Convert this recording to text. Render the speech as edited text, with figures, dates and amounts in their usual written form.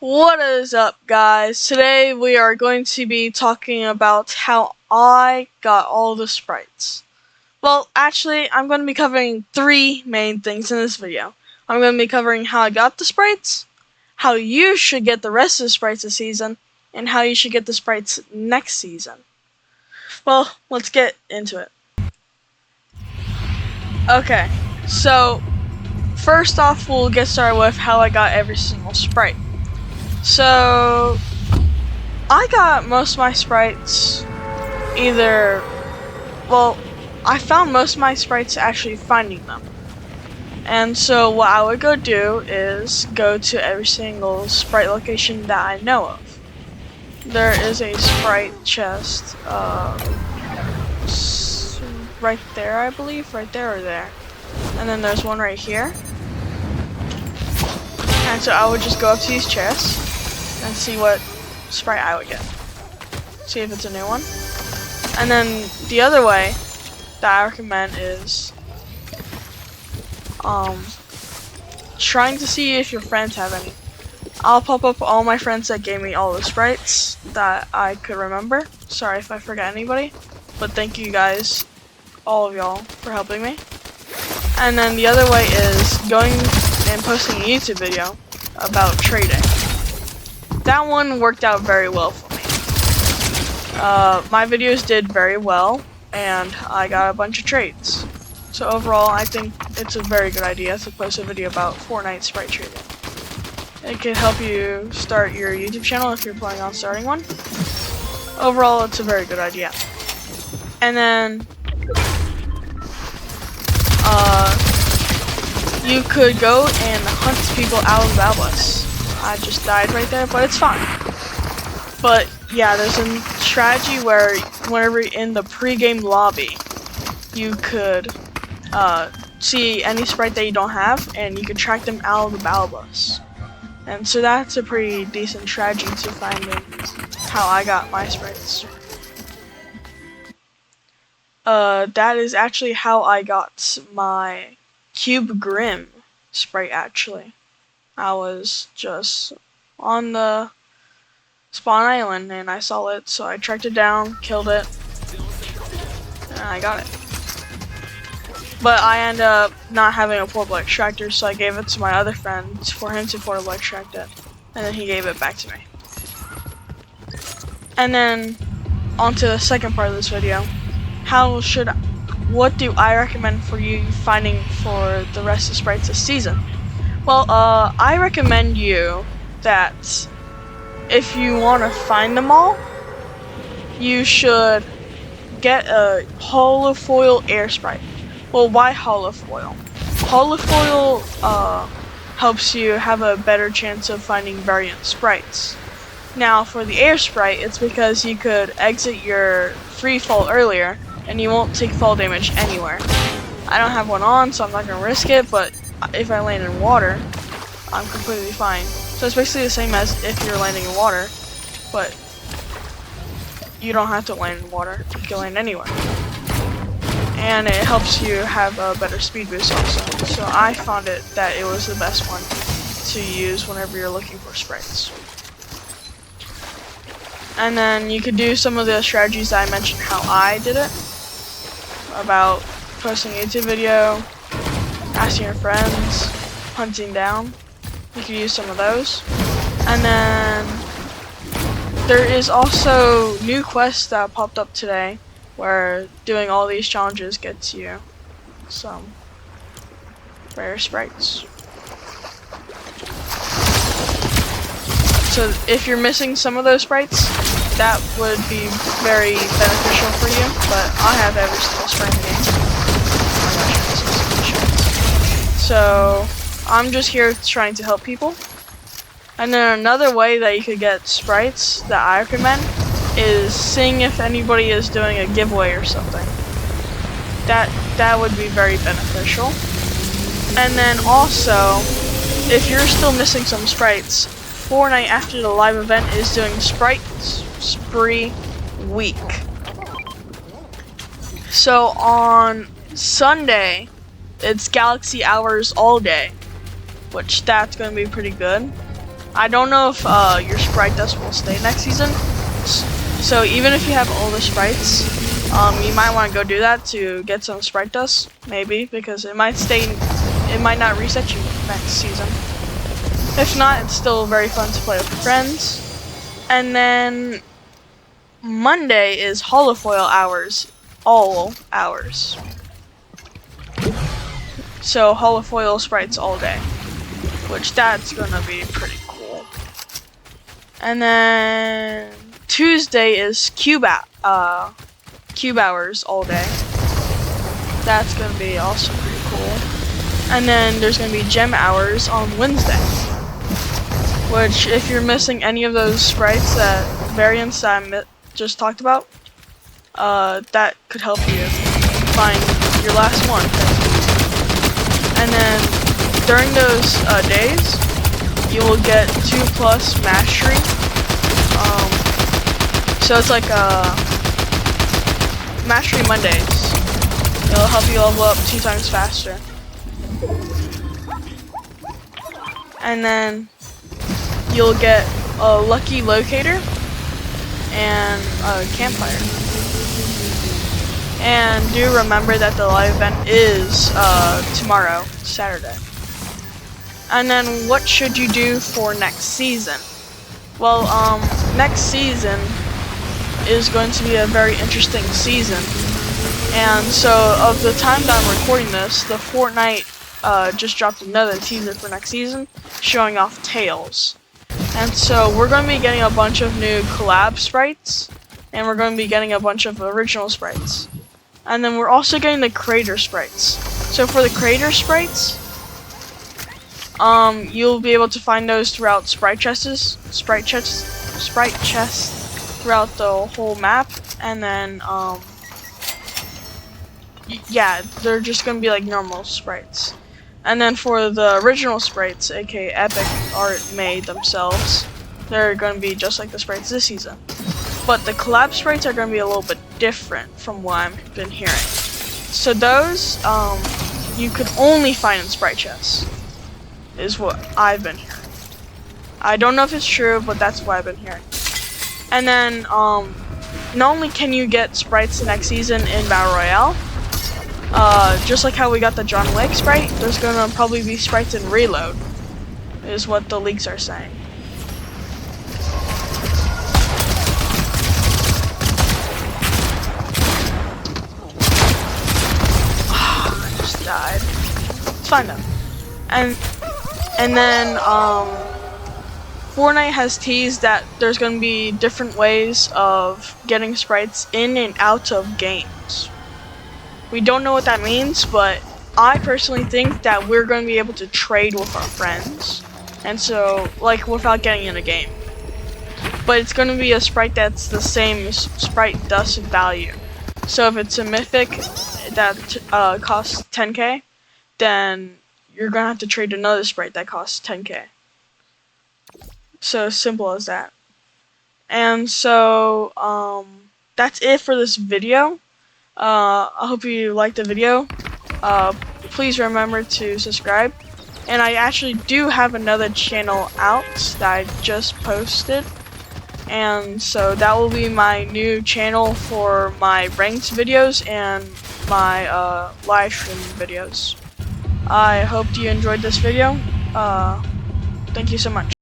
What is up, guys? Today we are going to be talking about how I got all the sprites. Well, actually, I'm going to be covering three main things in this video. I'm going to be covering how I got the sprites, how you should get the rest of the sprites this season, and how you should get the sprites next season. Well, let's get into it. Okay, so first off, we'll get started with how I got every single sprite. So, I got most of my sprites I found most of my sprites actually finding them. And so what I would go do is go to every single sprite location that I know of. There is a sprite chest right there, I believe, right there or there. And then there's one right here. And so I would just go up to these chests and see what sprite I would get. See if it's a new one. And then the other way that I recommend is trying to see if your friends have any. I'll pop up all my friends that gave me all the sprites that I could remember. Sorry if I forgot anybody, but thank you guys, all of y'all, for helping me. And then the other way is going and posting a YouTube video about trading. That one worked out very well for me. My videos did very well, and I got a bunch of trades. So overall, I think it's a very good idea to post a video about Fortnite sprite trading. It could help you start your YouTube channel if you're planning on starting one. Overall, it's a very good idea. And then, you could go and hunt people out of the battle bus. I just died right there, but it's fine. But yeah, there's a strategy where whenever you're in the pre-game lobby, you could see any sprite that you don't have, and you could track them out of the battle bus. And so that's a pretty decent strategy to finding how I got my sprites. That is actually how I got my Cube Grim sprite, actually. I was just on the spawn island and I saw it, so I tracked it down, killed it, and I got it. But I ended up not having a portable extractor, so I gave it to my other friend for him to portable extract it, and then he gave it back to me. And then, on to the second part of this video. What do I recommend for you finding for the rest of sprites this season? Well, I recommend you that if you want to find them all, you should get a holofoil air sprite. Well, why holofoil? Holofoil helps you have a better chance of finding variant sprites. Now, for the air sprite, it's because you could exit your free fall earlier, and you won't take fall damage anywhere. I don't have one on, so I'm not going to risk it, but if I land in water, I'm completely fine. So it's basically the same as if you're landing in water, but you don't have to land in water. You can land anywhere. And it helps you have a better speed boost also. So I found that it was the best one to use whenever you're looking for sprites. And then you could do some of the strategies that I mentioned how I did it. About posting a YouTube video, asking your friends, hunting down. You could use some of those. And then there is also new quests that popped up today where doing all these challenges gets you some rare sprites. So if you're missing some of those sprites, that would be very beneficial for you, but I have every single sprite in the game. So I'm just here trying to help people. And then another way that you could get sprites that I recommend is seeing if anybody is doing a giveaway or something. That would be very beneficial. And then also, if you're still missing some sprites, Fortnite after the live event is doing Sprite Spree Week. So on Sunday, it's Galaxy Hours all day, which that's going to be pretty good. I don't know if your sprite dust will stay next season. So even if you have all the sprites, you might want to go do that to get some sprite dust, maybe, because it might stay. It might not reset you next season. If not, it's still very fun to play with your friends. And then Monday is holofoil hours, all hours. So holofoil sprites all day, which that's gonna be pretty cool. And then Tuesday is cube hours all day. That's gonna be also pretty cool. And then there's gonna be gem hours on Wednesday, which if you're missing any of those sprites, that variants that I just talked about, that could help you find your last one. And then during those days, you will get 2+ mastery. So it's like mastery Mondays. It'll help you level up 2 times faster. And then you'll get a lucky locator and a campfire. And do remember that the live event is tomorrow, Saturday. And then what should you do for next season? Well, next season is going to be a very interesting season. And so, of the time that I'm recording this, the Fortnite just dropped another teaser for next season, showing off Tails. And so, we're going to be getting a bunch of new collab sprites, and we're going to be getting a bunch of original sprites. And then we're also getting the creator sprites. So for the creator sprites, you'll be able to find those throughout sprite chests throughout the whole map. And then, yeah, they're just gonna be like normal sprites. And then for the original sprites, aka Epic Art made themselves, they're gonna be just like the sprites this season. But the collab sprites are going to be a little bit different from what I've been hearing. So those, you could only find in sprite chests, is what I've been hearing. I don't know if it's true, but that's what I've been hearing. And then, not only can you get sprites next season in Battle Royale, just like how we got the John Wick sprite, there's going to probably be sprites in Reload, is what the leaks are saying. Died. It's fine though. And then Fortnite has teased that there's going to be different ways of getting sprites in and out of games. We don't know what that means, but I personally think that we're going to be able to trade with our friends, and so like without getting in a game. But it's going to be a sprite that's the same sprite dust value. So if it's a mythic that costs 10k, then you're gonna have to trade another sprite that costs 10k. So simple as that. And so that's it for this video. I hope you liked the video. Please remember to subscribe. And I actually do have another channel out that I just posted. And so that will be my new channel for my ranked videos and my live stream videos. I hope you enjoyed this video. Thank you so much.